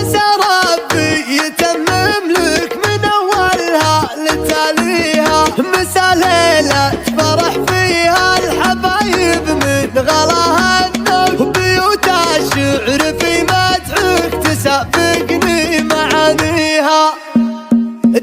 عسى ربي يتمم لك من أولها لتاليها، مسا ليلة فرح فيها الحبايب من غلاها النوم، بيوت الشعر في مدحك تسابقني معانيها.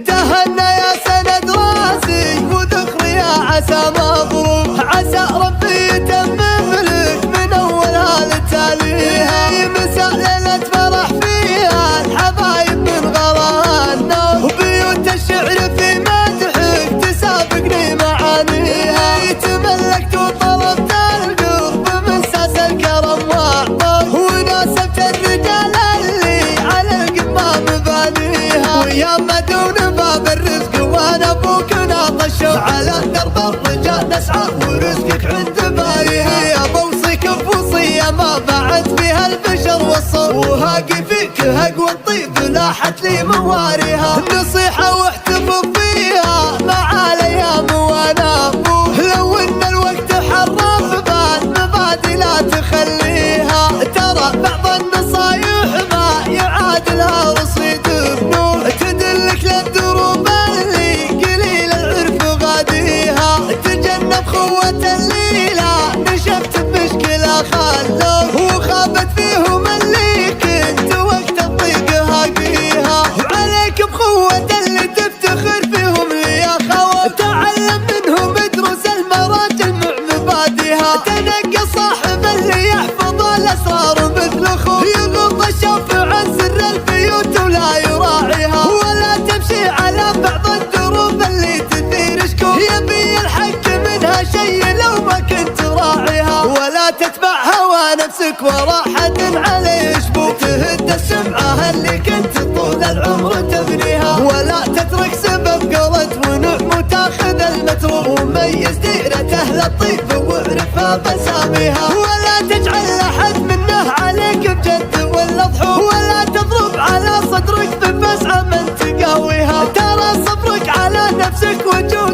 تهنى يا سند راسي وذكري يا عسى مبروك، عسى ربي يتمم لك من أولها لتاليها، مسا ليلة فرح فيها الحبايب من غلاها النوم، بيوت الشعر في مدحك تسابقني معانيها. تملكت وطلبت القرب من ساس الكرم وعطوك، وناسبت الرجال اللي على القمة مبانيها، ويا مدون باب الرزق وانا ابوك ناطشوا، على درب الرجال نسعى ورزقك عند باريها. بوصيك بوصية ما بعد فيها البشر والصوت، وهاقي فيك هق والطيب لاحت لي مواريها. نصيحة واحتفظ فيها مع الايام وانا ابوك، لو ان الوقت حرف بال مبادئ لا تخليها، ترى بعض النصايح ما يعادلها رصيد بنور، تدلك للدروب اللي قليل العرف غاديها. تجنب خوة الليلة نشفت بمشكلة خلوك، وخابت فيهم اللي كنت وقت الضيق هاقيها، وعليك بخوة اللي تفتخر فيهم لي يا خوات. تعلم منهم ادرس المراجل مع مبادئها، تنقى صاحب اللي يحفظ الاسرار مثل اخوك، يغض الشوف عن سر البيوت ولا يراعيها، ولا تمشي على بعض الدروب اللي تثير شكوك، يبي الحق منها شي لو ما كنت راعيها، ولا تتبع هوى نفسك ورا حد عليه يشبوك، تهد السمعة اللي كنت طول العمر تبنيها، ولا تترك سبب قولة ونعم وتاخذ المتروك، وميز ديرة اهل الطيب واعرفها بساميها، ولا تجعل احد منه عليك بجد ولا ضحوك، ولا تضرب على صدرك بفزعة من تقاويها، ترى صبرك على نفسك وجود